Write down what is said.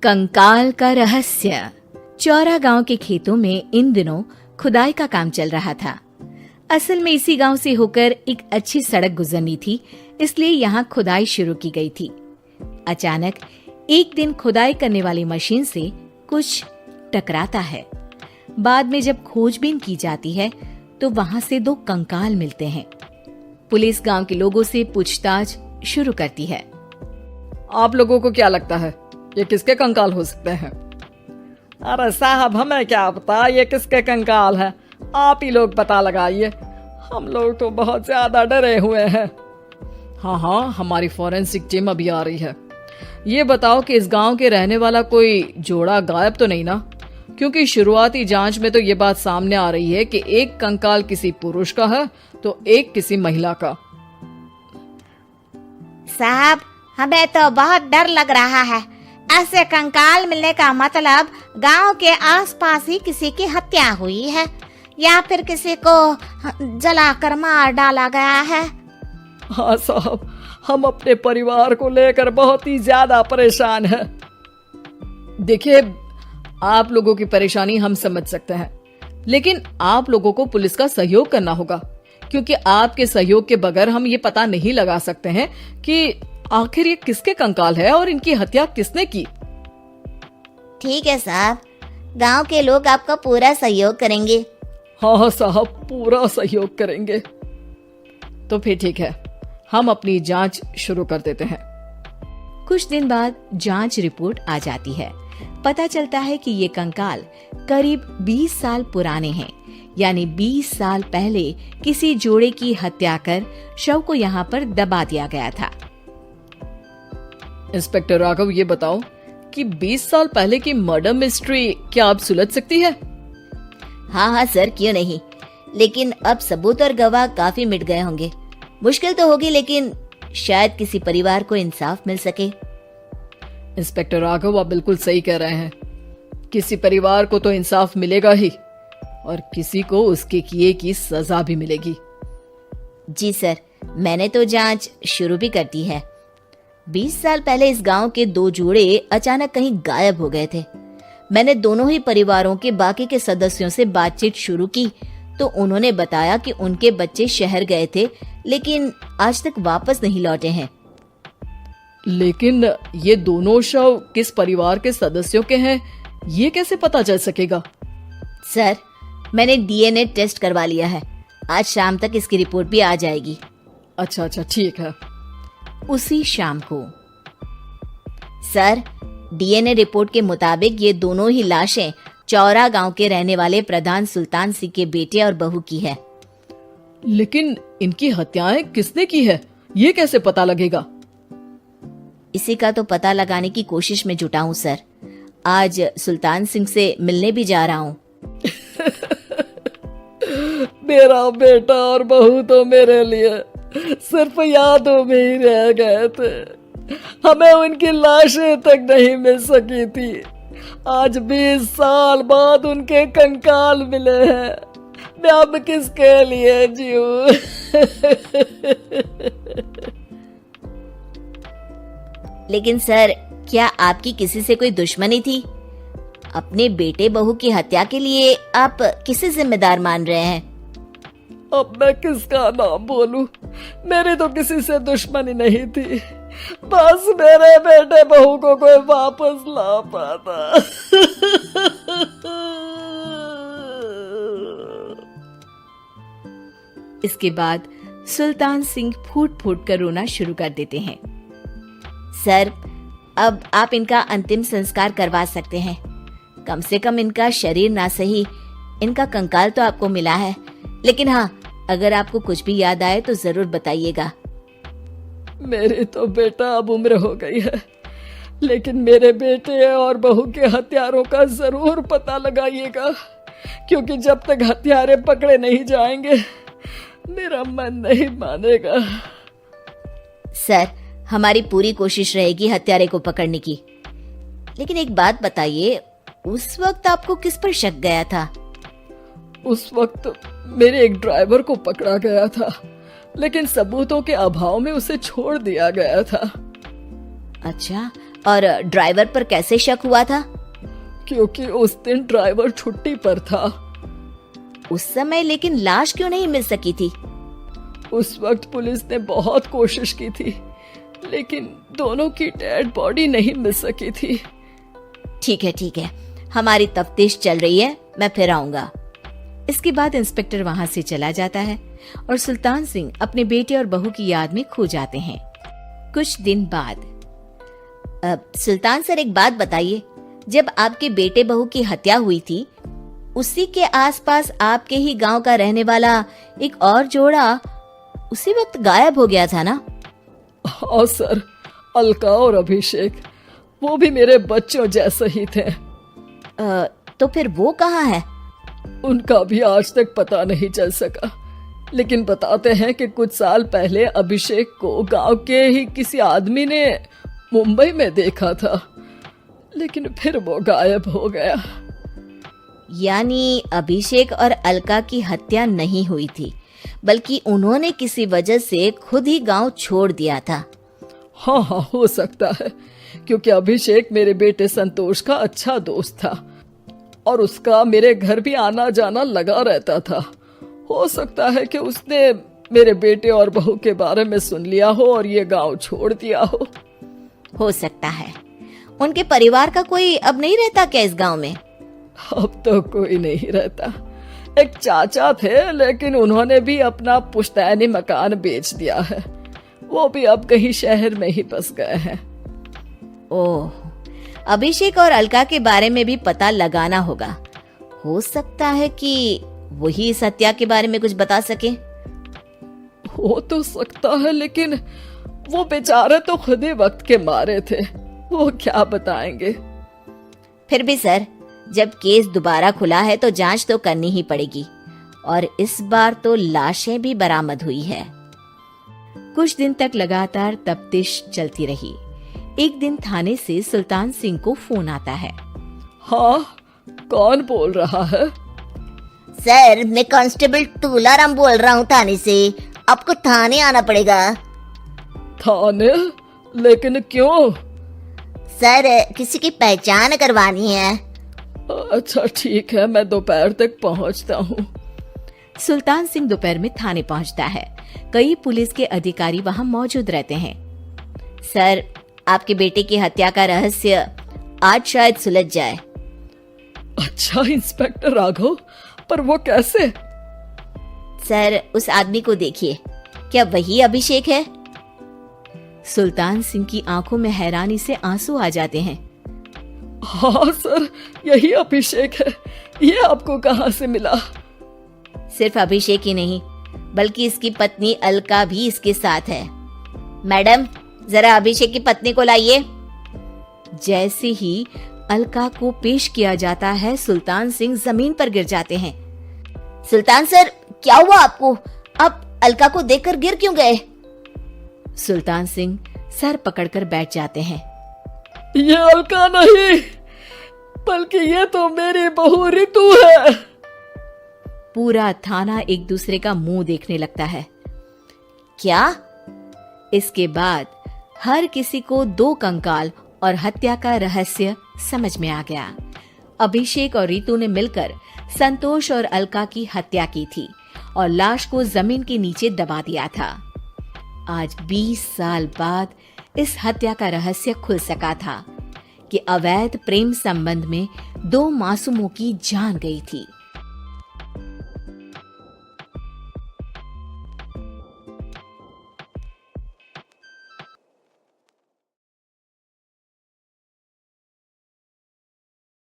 कंकाल का रहस्य। चौरा गांव के खेतों में इन दिनों खुदाई का काम चल रहा था। असल में इसी गांव से होकर एक अच्छी सड़क गुजरनी थी, इसलिए यहाँ खुदाई शुरू की गई थी। अचानक एक दिन खुदाई करने वाली मशीन से कुछ टकराता है। बाद में जब खोजबीन की जाती है तो वहाँ से 2 कंकाल मिलते हैं। पुलिस गांव के लोगों से पूछताछ शुरू करती है। आप लोगों को क्या लगता है ये किसके कंकाल हो सकते हैं? अरे साहब, हमें क्या पता ये किसके कंकाल है, आप ही लोग पता लगाइए, हम लोग तो बहुत ज्यादा डरे हुए हैं। हाँ, हमारी फॉरेंसिक टीम अभी आ रही है। ये बताओ कि इस गांव के रहने वाला कोई जोड़ा गायब तो नहीं ना? क्योंकि शुरुआती जांच में तो ये बात सामने आ रही है कि एक कंकाल किसी पुरुष का है तो एक किसी महिला का। साहब, हमें तो बहुत डर लग रहा है। ऐसे कंकाल मिलने का मतलब गांव के आसपास ही किसी की हत्या हुई है या फिर किसी को जलाकर मार डाला गया है। हाँ साहब, हम अपने परिवार को लेकर बहुत ही ज्यादा परेशान हैं। देखिए, आप लोगों की परेशानी हम समझ सकते हैं, लेकिन आप लोगों को पुलिस का सहयोग करना होगा, क्योंकि आपके सहयोग के बगैर हम ये पता नहीं लगा सकते हैं कि आखिर ये किसके कंकाल है और इनकी हत्या किसने की। ठीक है साहब, गांव के लोग आपका पूरा सहयोग करेंगे। हाँ साहब, पूरा सहयोग करेंगे। तो फिर ठीक है, हम अपनी जांच शुरू कर देते हैं। कुछ दिन बाद जांच रिपोर्ट आ जाती है। पता चलता है कि ये कंकाल करीब 20 साल पुराने हैं, यानी 20 साल पहले किसी जोड़े की हत्या कर शव को यहाँ पर दबा दिया गया था। इंस्पेक्टर राघव, ये बताओ कि 20 साल पहले की मर्डर मिस्ट्री क्या अब सुलझ सकती है? हाँ सर, क्यों नहीं, लेकिन अब सबूत और गवाह काफी मिट गए होंगे। मुश्किल तो होगी, लेकिन शायद किसी परिवार को इंसाफ मिल सके। इंस्पेक्टर राघव, आप बिल्कुल सही कह रहे हैं। किसी परिवार को तो इंसाफ मिलेगा ही और किसी को उसके किए की सजा भी मिलेगी। जी सर, मैंने तो जांच शुरू भी कर दी है। 20 साल पहले इस गांव के 2 जोड़े अचानक कहीं गायब हो गए थे। मैंने दोनों ही परिवारों के बाकी के सदस्यों से बातचीत शुरू की तो उन्होंने बताया कि उनके बच्चे शहर गए थे, लेकिन आज तक वापस नहीं लौटे हैं। लेकिन ये दोनों शव किस परिवार के सदस्यों के हैं, ये कैसे पता चल सकेगा? सर, मैंने डीएनए टेस्ट करवा लिया है। आज शाम तक इसकी रिपोर्ट भी आ जाएगी। अच्छा, ठीक है। उसी शाम को सर, डीएनए रिपोर्ट के मुताबिक ये दोनों ही लाशें चौरा गांव के रहने वाले प्रधान सुल्तान सिंह के बेटे और बहू की है। लेकिन इनकी हत्याएं किसने की है, ये कैसे पता लगेगा? इसी का तो पता लगाने की कोशिश में जुटा हूँ सर। आज सुल्तान सिंह से मिलने भी जा रहा हूँ। मेरा बेटा और बहू तो मेरे लिए सिर्फ यादों में ही रह गए थे, हमें उनकी लाशें तक नहीं मिल सकी थी। आज 20 साल बाद उनके कंकाल मिले हैं, मैं अब किसके लिए जीऊं? लेकिन सर, क्या आपकी किसी से कोई दुश्मनी थी? अपने बेटे बहू की हत्या के लिए आप किसे जिम्मेदार मान रहे हैं? अब मैं किसका नाम बोलूं? मेरी तो किसी से दुश्मनी नहीं थी, बस मेरे बेटे बहू को कोई वापस ला पाता। इसके बाद सुल्तान सिंह फूट फूट कर रोना शुरू कर देते हैं। सर, अब आप इनका अंतिम संस्कार करवा सकते हैं। कम से कम इनका शरीर ना सही, इनका कंकाल तो आपको मिला है। लेकिन हाँ, अगर आपको कुछ भी याद आए तो जरूर बताइएगा। मेरी तो बेटा अब उम्र हो गई है, लेकिन मेरे बेटे और बहू के हत्यारों का जरूर पता लगाइएगा, क्योंकि जब तक हत्यारे पकड़े नहीं जाएंगे मेरा मन नहीं मानेगा। सर, हमारी पूरी कोशिश रहेगी हत्यारे को पकड़ने की। लेकिन एक बात बताइए, उस वक्त आपको किस पर शक गया था? उस वक्त मेरे एक ड्राइवर को पकड़ा गया था, लेकिन सबूतों के अभाव में उसे छोड़ दिया गया था। अच्छा, और ड्राइवर पर कैसे शक हुआ था? क्योंकि उस दिन ड्राइवर छुट्टी पर था। उस समय लेकिन लाश क्यों नहीं मिल सकी थी? उस वक्त पुलिस ने बहुत कोशिश की थी, लेकिन दोनों की डेड बॉडी नहीं मिल सकी थी। ठीक है, हमारी तफ्तीश चल रही है, मैं फिर आऊंगा। इसके बाद इंस्पेक्टर वहां से चला जाता है और सुल्तान सिंह अपने बेटे और बहू की याद में खो जाते हैं। कुछ दिन बाद सुल्तान सर, एक बात बताइए, जब आपके बेटे बहू की हत्या हुई थी, उसी के आसपास आपके ही गांव का रहने वाला एक और जोड़ा उसी वक्त गायब हो गया था ना? हाँ सर, अलका और अभिषेक, वो भी मेरे बच्चों जैसे ही थे। तो फिर वो कहाँ है? उनका भी आज तक पता नहीं चल सका, लेकिन बताते हैं कि कुछ साल पहले अभिषेक को गांव के ही किसी आदमी ने मुंबई में देखा था, लेकिन फिर वो गायब हो गया। यानी अभिषेक और अलका की हत्या नहीं हुई थी, बल्कि उन्होंने किसी वजह से खुद ही गांव छोड़ दिया था। हाँ, हो सकता है, क्योंकि अभिषेक मेरे बेटे संतोष का अच्छा दोस्त था और उसका मेरे घर भी आना जाना लगा रहता था। हो सकता है कि उसने मेरे बेटे और बहू के बारे में सुन लिया हो और ये गांव छोड़ दिया हो सकता है। उनके परिवार का कोई अब नहीं रहता क्या इस गांव में? अब तो कोई नहीं रहता। एक चाचा थे, लेकिन उन्होंने भी अपना पुश्तैनी मकान बेच दिया है। वो भी अब कहीं शहर में ही बस गए हैं। ओह, अभिषेक और अलका के बारे में भी पता लगाना होगा। हो सकता है कि वही इस हत्या के बारे में कुछ बता सके। हो तो सकता है, लेकिन वो बेचारे तो खुद ही वक्त के मारे थे, वो क्या बताएंगे। फिर भी सर, जब केस दोबारा खुला है तो जांच तो करनी ही पड़ेगी, और इस बार तो लाशें भी बरामद हुई है। कुछ दिन तक लगातार तफ्तीश चलती रही। एक दिन थाने से सुल्तान सिंह को फोन आता है। हाँ, कौन बोल रहा है? सर, मैं कांस्टेबल तुलाराम बोल रहा हूँ थाने से। आपको थाने आना पड़ेगा। थाने? लेकिन क्यों? सर, किसी की पहचान करवानी है। अच्छा ठीक है, मैं दोपहर तक पहुंचता हूँ। सुल्तान सिंह दोपहर में थाने पहुंचता है। कई पुलिस के अधिकारी वहां मौजूद रहते हैं। सर, आपके बेटे की हत्या का रहस्य आज शायद सुलझ जाए। अच्छा इंस्पेक्टर राघव, पर वो कैसे? सर, उस आदमी को देखिए, क्या वही अभिषेक है? सुल्तान सिंह की आंखों में हैरानी से आंसू आ जाते हैं। हाँ सर, यही अभिषेक है। ये आपको कहाँ से मिला? सिर्फ अभिषेक ही नहीं, बल्कि इसकी पत्नी अलका भी इसके साथ है। मैडम, जरा अभिषेक की पत्नी को लाइए। जैसे ही अलका को पेश किया जाता है, सुल्तान सिंह जमीन पर गिर जाते हैं। सुल्तान सर, क्या हुआ आपको? आप अलका को देखकर गिर क्यों गए? सुल्तान सिंह सर पकड़कर बैठ जाते हैं। ये अलका नहीं, बल्कि ये तो मेरी बहू रितु है। पूरा थाना एक दूसरे का मुंह देखने लगता है। क्या? इसके बाद हर किसी को दो कंकाल और हत्या का रहस्य समझ में आ गया। अभिषेक और रितु ने मिलकर संतोष और अलका की हत्या की थी और लाश को जमीन के नीचे दबा दिया था। आज 20 साल बाद इस हत्या का रहस्य खुल सका था कि अवैध प्रेम संबंध में दो मासूमों की जान गई थी।